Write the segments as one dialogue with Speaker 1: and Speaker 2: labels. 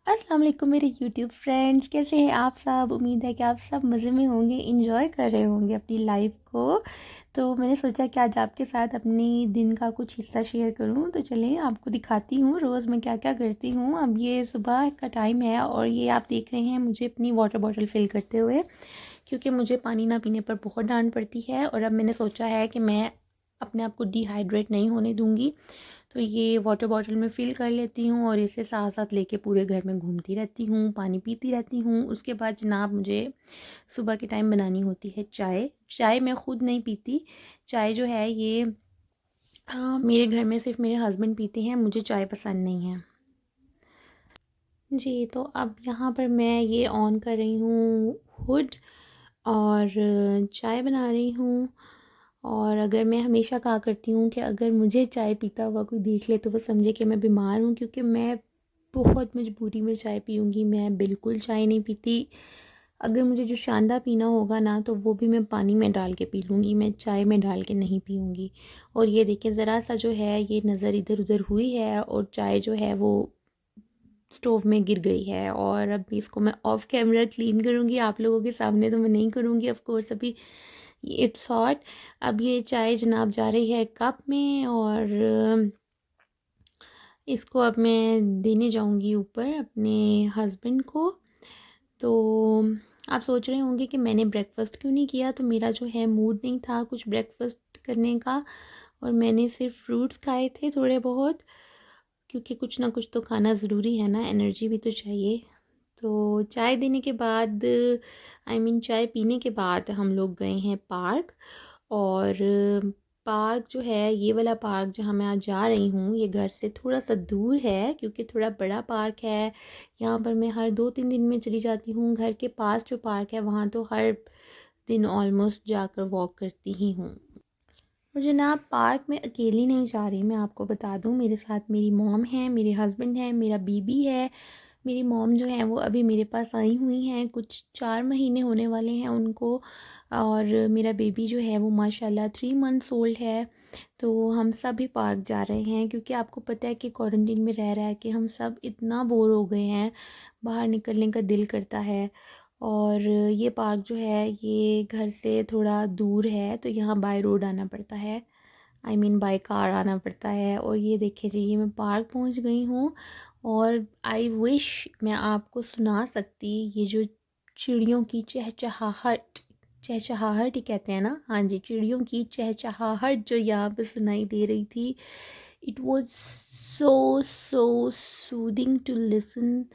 Speaker 1: अस्सलाम वालेकुम मेरे यूट्यूब फ्रेंड्स, कैसे हैं आप सब। उम्मीद है कि आप सब मज़े में होंगे, इंजॉय कर रहे होंगे अपनी लाइफ को। तो मैंने सोचा कि आज आपके साथ अपनी दिन का कुछ हिस्सा शेयर करूं। तो चलें आपको दिखाती हूं रोज़ मैं क्या क्या करती हूं। अब ये सुबह का टाइम है और ये आप देख रहे हैं मुझे अपनी वाटर बॉटल फिल करते हुए, क्योंकि मुझे पानी ना पीने पर बहुत डांट पड़ती है। और अब मैंने सोचा है कि मैं अपने आप को डिहाइड्रेट नहीं होने दूंगी, तो ये वाटर बॉटल में फ़िल कर लेती हूँ और इसे साथ साथ लेके पूरे घर में घूमती रहती हूँ, पानी पीती रहती हूँ। उसके बाद जनाब मुझे सुबह के टाइम बनानी होती है चाय। चाय मैं ख़ुद नहीं पीती। चाय जो है ये मेरे घर में सिर्फ मेरे हस्बैंड पीते हैं, मुझे चाय पसंद नहीं है जी। तो अब यहाँ पर मैं ये ऑन कर रही हूँ हुड और चाय बना रही हूँ। और अगर मैं हमेशा कहा करती हूँ कि अगर मुझे चाय पीता हुआ कोई देख ले तो वो समझे कि मैं बीमार हूँ, क्योंकि मैं बहुत मजबूरी में चाय पीऊँगी। मैं बिल्कुल चाय नहीं पीती। अगर मुझे जो शानदार पीना होगा ना तो वो भी मैं पानी में डाल के पी लूँगी, मैं चाय में डाल के नहीं पीऊँगी। और ये देखिए ज़रा सा जो है ये नज़र इधर उधर हुई है और चाय जो है वो स्टोव में गिर गई है। और अब इसको मैं ऑफ कैमरा क्लीन करूँगी, आप लोगों के सामने तो मैं नहीं करूँगी ऑफ कोर्स अभी। It's hot. अब ये चाय जनाब जा रही है कप में और इसको अब मैं देने जाऊँगी ऊपर अपने हस्बैंड को। तो आप सोच रहे होंगे कि मैंने ब्रेकफ़ास्ट क्यों नहीं किया। तो मेरा जो है मूड नहीं था कुछ ब्रेकफ़ास्ट करने का और मैंने सिर्फ फ्रूट्स खाए थे थोड़े बहुत, क्योंकि कुछ ना कुछ तो खाना ज़रूरी है ना, एनर्जी भी तो चाहिए। तो चाय देने के बाद चाय पीने के बाद हम लोग गए हैं पार्क। और पार्क जो है ये वाला पार्क जहाँ मैं आज जा रही हूँ ये घर से थोड़ा सा दूर है, क्योंकि थोड़ा बड़ा पार्क है। यहाँ पर मैं हर 2-3 दिन में चली जाती हूँ। घर के पास जो पार्क है वहाँ तो हर दिन ऑलमोस्ट जाकर वॉक करती ही हूँ। और जनाब पार्क में अकेली नहीं जा रही, मैं आपको बता दूँ मेरे साथ मेरी मॉम है, मेरे हस्बैंड है, मेरा बीबी है। मेरी मॉम जो है वो अभी मेरे पास आई हुई हैं, कुछ 4 महीने होने वाले हैं उनको। और मेरा बेबी जो है वो माशाल्लाह 3 मंथ्स ओल्ड है। तो हम सब भी पार्क जा रहे हैं, क्योंकि आपको पता है कि क्वारंटीन में रह रहा है कि हम सब इतना बोर हो गए हैं, बाहर निकलने का दिल करता है। और ये पार्क जो है ये घर से थोड़ा दूर है, तो यहाँ बाय रोड आना पड़ता है, बाय कार आना पड़ता है। और ये देखिए जी ये मैं पार्क पहुँच गई हूँ और आई विश मैं आपको सुना सकती ये जो चिड़ियों की चहचहाहट, चहचहाहट ही कहते हैं ना, हाँ जी, चिड़ियों की चहचहाहट जो यहाँ पे सुनाई दे रही थी। It was so so soothing to listen.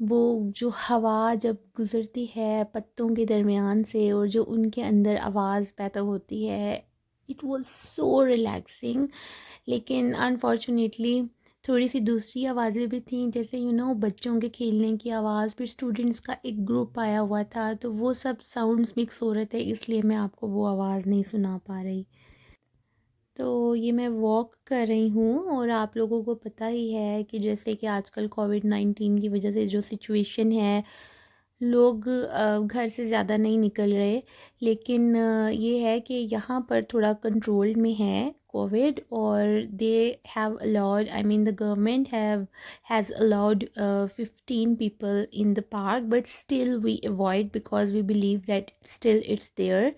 Speaker 1: वो जो हवा जब गुज़रती है पत्तों के दरमियान से और जो उनके अंदर आवाज़ पैदा होती है, इट वॉज सो रिलैक्सिंग। लेकिन अनफॉर्चुनेटली थोड़ी सी दूसरी आवाज़ें भी थीं, जैसे बच्चों के खेलने की आवाज़, फिर स्टूडेंट्स का एक ग्रुप आया हुआ था, तो वो सब साउंड्स मिक्स हो रहे थे, इसलिए मैं आपको वो आवाज़ नहीं सुना पा रही। तो ये मैं वॉक कर रही हूँ और आप लोगों को पता ही है कि जैसे कि आजकल कोविड-19 की वजह से जो सिचुएशन है, लोग घर से ज़्यादा नहीं निकल रहे। लेकिन ये है कि यहाँ पर थोड़ा कंट्रोल में है कोविड, और they have allowed the government has allowed 15 people in the park, but still we avoid because we believe that still it's there.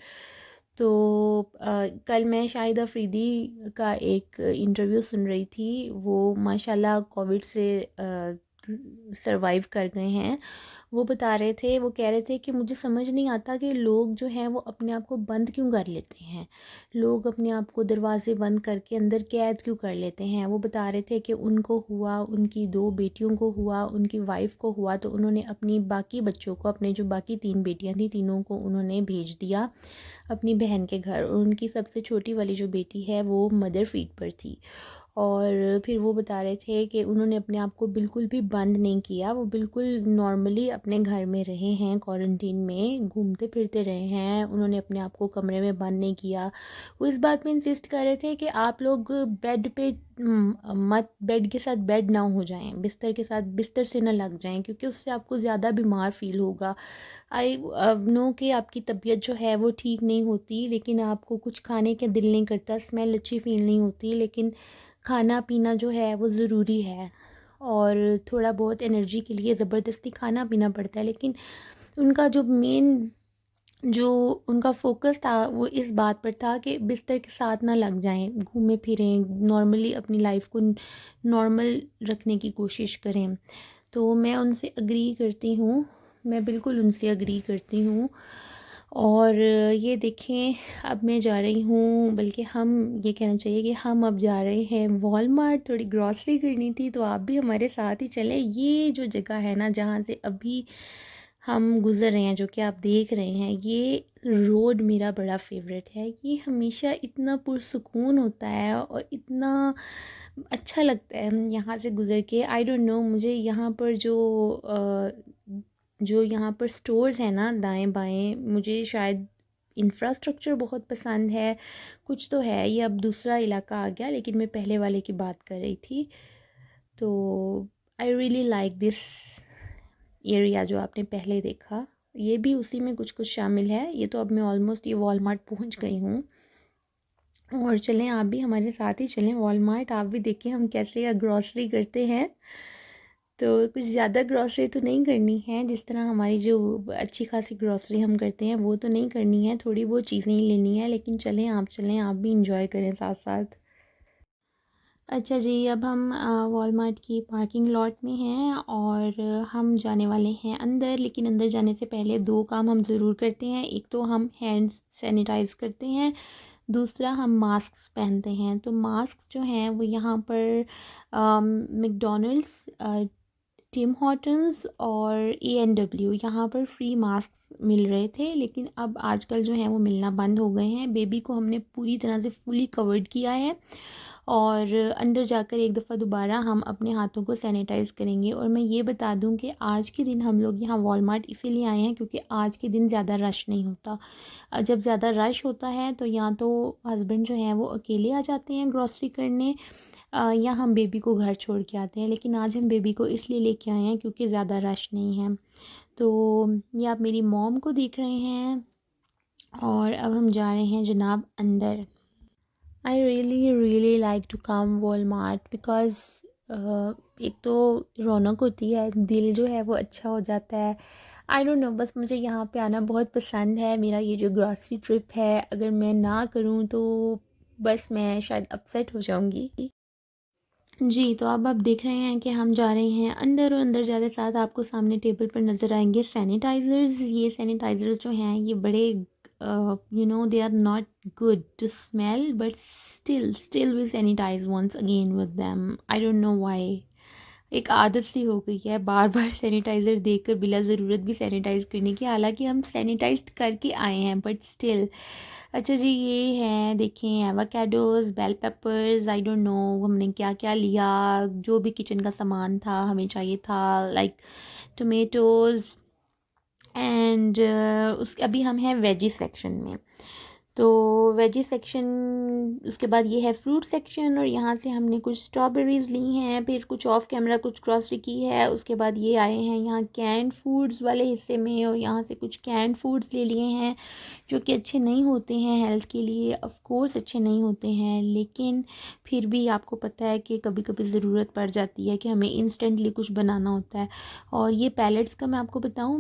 Speaker 1: तो कल मैं शाहिद अफरीदी का एक इंटरव्यू सुन रही थी, वो माशाल्लाह कोविड से सरवाइव कर गए हैं। वो बता रहे थे, वो कह रहे थे कि मुझे समझ नहीं आता कि लोग जो हैं वो अपने आप को बंद क्यों कर लेते हैं, लोग अपने आप को दरवाजे बंद करके अंदर कैद क्यों कर लेते हैं। वो बता रहे थे कि उनको हुआ, उनकी 2 बेटियों को हुआ, उनकी वाइफ को हुआ, तो उन्होंने अपनी बाकी बच्चों को, अपने जो बाकी 3 बेटियां थी तीनों को उन्होंने भेज दिया अपनी बहन के घर। और उनकी सबसे छोटी वाली जो बेटी है वो मदर फीड पर थी। और फिर वो बता रहे थे कि उन्होंने अपने आप को बिल्कुल भी बंद नहीं किया, वो बिल्कुल नॉर्मली अपने घर में रहे हैं, क्वारंटीन में घूमते फिरते रहे हैं, उन्होंने अपने आप को कमरे में बंद नहीं किया। वो इस बात पे इंसिस्ट कर रहे थे कि आप लोग बेड पे मत, बेड के साथ बेड ना हो जाएं, बिस्तर के साथ बिस्तर से ना लग जाएं, क्योंकि उससे आपको ज़्यादा बीमार फील होगा। आई नो कि आपकी तबीयत जो है वो ठीक नहीं होती, लेकिन आपको कुछ खाने का दिल नहीं करता, स्मेल अच्छी फील नहीं होती, लेकिन खाना पीना जो है वो ज़रूरी है। और थोड़ा बहुत एनर्जी के लिए ज़बरदस्ती खाना पीना पड़ता है, लेकिन उनका जो मेन जो उनका फ़ोकस था वो इस बात पर था कि बिस्तर के साथ ना लग जाएँ, घूमें फिरें, नॉर्मली अपनी लाइफ़ को नॉर्मल रखने की कोशिश करें। तो मैं उनसे एग्री करती हूँ, मैं बिल्कुल उनसे एग्री करती हूँ। और ये देखें, अब मैं जा रही हूँ, बल्कि हम ये कहना चाहिए कि हम अब जा रहे हैं वॉलमार्ट, थोड़ी ग्रॉसरी करनी थी, तो आप भी हमारे साथ ही चलें। ये जो जगह है ना जहाँ से अभी हम गुज़र रहे हैं, जो कि आप देख रहे हैं, ये रोड मेरा बड़ा फेवरेट है। ये हमेशा इतना पुरसुकून होता है और इतना अच्छा लगता है यहाँ से गुज़र के। आई डोंट नो, मुझे यहाँ पर जो यहाँ पर स्टोर्स हैं ना दाएं बाएं, मुझे शायद इंफ्रास्ट्रक्चर बहुत पसंद है। कुछ तो है, ये अब दूसरा इलाका आ गया, लेकिन मैं पहले वाले की बात कर रही थी। तो I really like this area जो आपने पहले देखा, ये भी उसी में कुछ कुछ शामिल है। ये तो अब मैं ऑलमोस्ट ये वॉलमार्ट पहुंच गई हूँ। और चलें, आप भी हमारे साथ ही चलें वॉलमार्ट, आप भी देखें हम कैसे ग्रॉसरी करते हैं। तो कुछ ज़्यादा ग्रॉसरी तो नहीं करनी है, जिस तरह हमारी जो अच्छी खासी ग्रॉसरी हम करते हैं वो तो नहीं करनी है, थोड़ी बहुत चीज़ें ही लेनी है। लेकिन चलें, आप भी इंजॉय करें साथ साथ। अच्छा जी, अब हम वॉलमार्ट की पार्किंग लॉट में हैं और हम जाने वाले हैं अंदर। लेकिन अंदर जाने से पहले दो काम हम ज़रूर करते हैं। एक तो हम हैंड्स सैनिटाइज़ करते हैं, दूसरा हम मास्क पहनते हैं। तो मास्क जो हैं वो यहाँ पर मैकडॉनल्ड्स, टिम हॉर्टन्स और A&W यहाँ पर फ्री मास्क मिल रहे थे, लेकिन अब आजकल जो है वो मिलना बंद हो गए हैं। बेबी को हमने पूरी तरह से फुली कवर्ड किया है और अंदर जाकर एक दफ़ा दोबारा हम अपने हाथों को सैनिटाइज़ करेंगे। और मैं ये बता दूं कि आज के दिन हम लोग यहाँ वॉलमार्ट इसीलिए आए हैं क्योंकि आज के दिन ज़्यादा रश नहीं होता। जब ज़्यादा रश होता है तो या तो हस्बैंड जो हैं वो अकेले आ जाते हैं ग्रॉसरी करने, या हम बेबी को घर छोड़ के आते हैं। लेकिन आज हम बेबी को इसलिए लेके आए हैं क्योंकि ज़्यादा रश नहीं है। तो ये आप मेरी मॉम को देख रहे हैं और अब हम जा रहे हैं जनाब अंदर। I really really like to come Walmart because एक तो रौनक होती है, दिल जो है वो अच्छा हो जाता है। आई डोंट नो, बस मुझे यहाँ पे आना बहुत पसंद है। मेरा ये जो ग्रॉसरी ट्रिप है, अगर मैं ना करूँ तो बस मैं शायद अपसेट हो जाऊँगी। जी, तो अब आप देख रहे हैं कि हम जा रहे हैं अंदर और अंदर जाते साथ आपको सामने टेबल पर नज़र आएंगे सैनिटाइज़र्स। ये सैनिटाइज़र्स जो हैं ये बड़े they are not good to smell, but still we sanitise once again with them. I don't know why, एक आदत सी हो गई है बार बार सैनिटाइज़र देखकर बिला ज़रूरत भी सैनिटाइज़ करने की, हालांकि हम सैनिटाइज करके आए हैं बट स्टिल। अच्छा जी, ये हैं देखें avocados, bell peppers, I don't know हमने क्या क्या लिया, जो भी किचन का सामान था हमें चाहिए था, लाइक टोमेटोज़ एंड उस अभी हम हैं वेजी सेक्शन में। तो वेजी सेक्शन, उसके बाद ये है फ्रूट सेक्शन और यहाँ से हमने कुछ स्ट्रॉबेरीज़ ली हैं, फिर कुछ ऑफ कैमरा कुछ ग्रॉसरी की है। उसके बाद ये आए हैं यहाँ कैंड फूड्स वाले हिस्से में और यहाँ से कुछ कैंड फूड्स ले लिए हैं जो कि अच्छे नहीं होते हैं हेल्थ के लिए। ऑफ कोर्स अच्छे नहीं होते हैं, लेकिन फिर भी आपको पता है कि कभी कभी ज़रूरत पड़ जाती है कि हमें इंस्टेंटली कुछ बनाना होता है। और ये पैलेट्स का मैं आपको बताऊँ,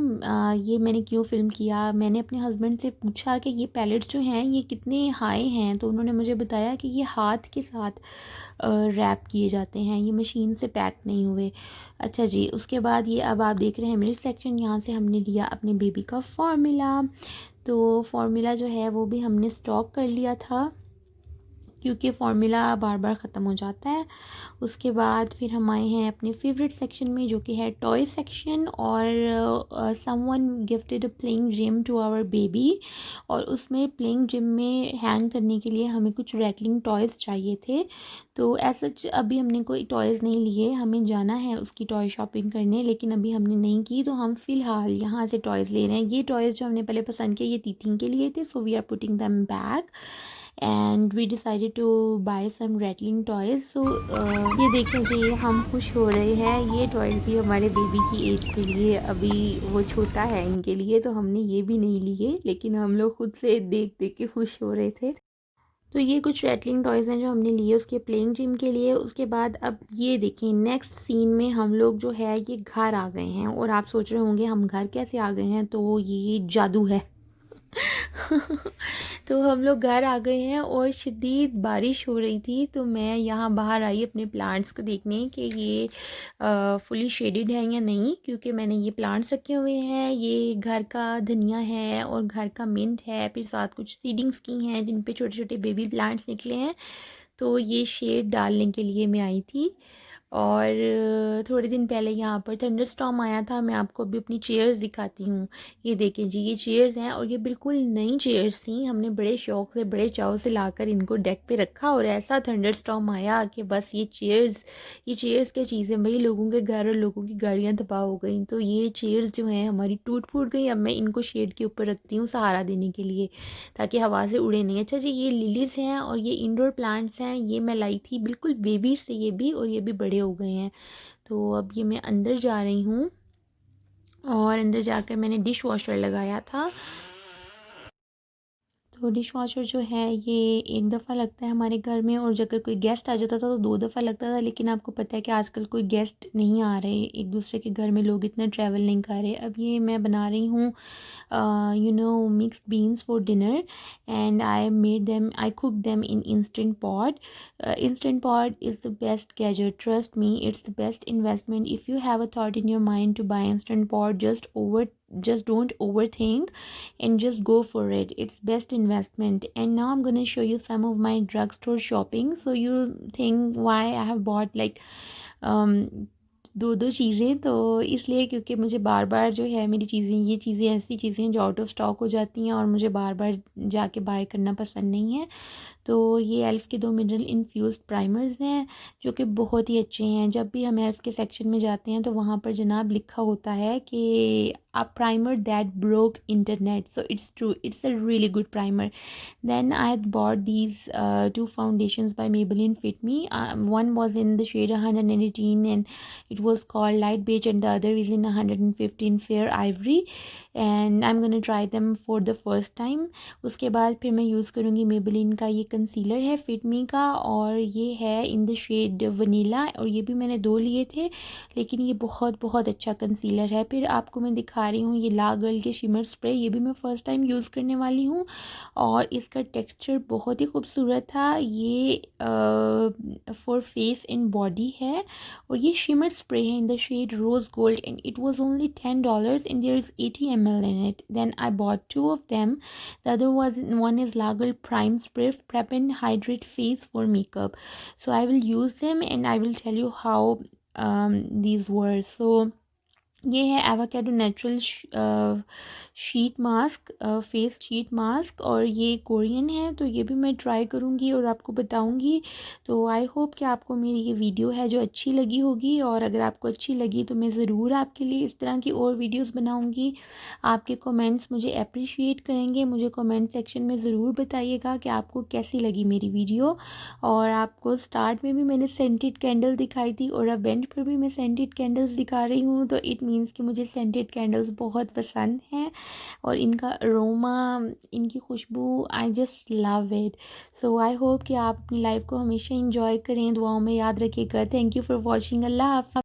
Speaker 1: ये मैंने क्यों फ़िल्म किया, मैंने अपने हस्बैंड से पूछा कि ये पैलेट्स जो हैं ये कितने हाई हैं, तो उन्होंने मुझे बताया कि ये हाथ के साथ रैप किए जाते हैं, ये मशीन से पैक नहीं हुए। अच्छा जी, उसके बाद ये अब आप देख रहे हैं मिल्क सेक्शन। यहाँ से हमने लिया अपने बेबी का फार्मूला। तो फार्मूला जो है वो भी हमने स्टॉक कर लिया था क्योंकि फार्मूला बार बार ख़त्म हो जाता है। उसके बाद फिर हम आए हैं अपने फेवरेट सेक्शन में जो कि है टॉय सेक्शन, और someone gifted a playing gym to our baby, और उसमें प्लेइंग जिम में हैंग करने के लिए हमें कुछ रैटलिंग टॉयज़ चाहिए थे। तो ऐसा अभी हमने कोई टॉयज़ नहीं लिए, हमें जाना है उसकी टॉय शॉपिंग करने, लेकिन अभी हमने नहीं की, तो हम फ़िलहाल यहाँ से टॉयज़ ले रहे हैं। ये टॉयज़ जो हमने पहले पसंद किए ये तीतिन के लिए थे, so we are putting them back and we decided to buy some rattling toys. सो ये देखें जी, हम खुश हो रहे हैं। ये टॉयज़ भी हमारे बेबी की एज के लिए, अभी वो छोटा है इनके लिए, तो हमने ये भी नहीं लिए, लेकिन हम लोग खुद से देख देख के खुश हो रहे थे। तो ये कुछ रैटलिंग टॉयज़ हैं जो हमने लिए उसके प्लेइंग जिम के लिए। उसके बाद अब ये देखें, नेक्स्ट सीन में हम लोग जो है ये घर आ गए हैं, और आप सोच रहे होंगे हम घर कैसे आ गए हैं, तो ये जादू है। तो हम लोग घर आ गए हैं और शदीद बारिश हो रही थी, तो मैं यहाँ बाहर आई अपने प्लांट्स को देखने कि ये फुली शेडेड है या नहीं, क्योंकि मैंने ये प्लांट्स रखे हुए हैं। ये घर का धनिया है और घर का मिंट है, फिर साथ कुछ सीडिंग्स की हैं जिन पे छोटे छोटे बेबी प्लांट्स निकले हैं। तो ये शेड डालने के लिए मैं आई थी। और थोड़े दिन पहले यहाँ पर थंडरस्टॉर्म आया था। मैं आपको अभी अपनी चेयर्स दिखाती हूँ। ये देखें जी, ये चेयर्स हैं और ये बिल्कुल नई चेयर्स थी। हमने बड़े शौक से बड़े चाव से लाकर इनको डेक पे रखा, और ऐसा थंडरस्टॉर्म आया कि बस ये चेयर्स क्या चीज़ें भाई, लोगों के घर और लोगों की गाड़ियाँ तबाह हो गई। तो ये चेयर्स जो हैं हमारी टूट फूट गई। अब मैं इनको शेड के ऊपर रखती हूँ सहारा देने के लिए, ताकि हवा से उड़े नहीं। अच्छा जी, ये लिलीज़ हैं और ये इंडोर प्लांट्स हैं। ये मैं लाई थी बिल्कुल बेबी से, ये भी, और ये भी बड़े हो गए हैं। तो अब ये मैं अंदर जा रही हूँ, और अंदर जाकर मैंने डिश वॉशर लगाया था। तो डिश वॉशर जो है ये एक दफ़ा लगता है हमारे घर में, और अगर कोई गेस्ट आ जाता था तो 2 दफ़ा लगता था। लेकिन आपको पता है कि आजकल कोई गेस्ट नहीं आ रहे एक दूसरे के घर में, लोग इतना ट्रैवल नहीं कर रहे। अब ये मैं बना रही हूँ mixed beans for dinner, and I cooked them in Instant Pot. Instant Pot is the best gadget, trust me, it's the best investment. If you have a thought in your mind to buy Instant Pot, just don't overthink and just go for it. It's best investment. And now I'm going to show you some of my drugstore shopping, so you'll think why I have bought like um, दो चीज़ें। तो इसलिए क्योंकि मुझे बार बार जो है मेरी चीज़ें, ये चीज़ें ऐसी चीज़ें हैं जो आउट ऑफ स्टॉक हो जाती हैं, और मुझे बार बार जाके बाय करना पसंद नहीं है। तो ये एल्फ़ के 2 मिनरल इन्फ्यूज़्ड प्राइमर्स हैं जो कि बहुत ही अच्छे हैं। जब भी हम एल्फ़ के सेक्शन में जाते हैं तो वहाँ पर जनाब लिखा होता है कि a primer that broke internet, so it's true, it's a really good primer. Then I had bought these two foundations by Maybelline Fit Me. One was in the shade 118 and it was called Light Beige, and the other is in 115 Fair Ivory. And I'm gonna try them for the first time. उसके बाद फिर मैं use करूँगी Maybelline का ये concealer है Fit Me का, और ये है इन द शेड वनीला, और ये भी मैंने 2 लिए थे, लेकिन ये बहुत बहुत अच्छा कंसीलर है। फिर आपको मैं दिखा रही हूँ ये ला गर्ल के शिमर स्प्रे, ये भी मैं फ़र्स्ट टाइम यूज़ करने वाली हूँ, और इसका टेक्सचर बहुत ही खूबसूरत था। ये फॉर फेस एंड बॉडी है, और ये शिमर स्प्रे है in the shade rose gold, and it was only $10 and there is 80 ml in it. Then I bought two of them. The other was one is Lagal Prime Spray Prep and Hydrate Face for Makeup. So I will use them and I will tell you how these were. So ये है avocado natural sheet mask, face sheet mask, और ये Korean है। तो ये भी मैं try करूँगी और आपको बताऊँगी। तो आई होप कि आपको मेरी ये वीडियो है जो अच्छी लगी होगी, और अगर आपको अच्छी लगी तो मैं ज़रूर आपके लिए इस तरह की और वीडियोस बनाऊँगी। आपके कमेंट्स मुझे अप्रिशिएट करेंगे। मुझे कमेंट सेक्शन में ज़रूर बताइएगा कि आपको कैसी लगी मेरी वीडियो। और आपको स्टार्ट में भी मैंने सेंटेड कैंडल दिखाई थी, और अब एंड पर भी मैं सेंटेड कैंडल्स दिखा रही हूँ। तो इट मीन्स कि मुझे सेंटेड कैंडल्स बहुत पसंद हैं, और इनका अरोमा, इनकी खुशबू, I just love it. So I hope कि आप अपनी लाइफ को हमेशा इंजॉय करें, दुआओं में याद रखिएगा। Thank you for watching. अल्लाह हाफ़िज़।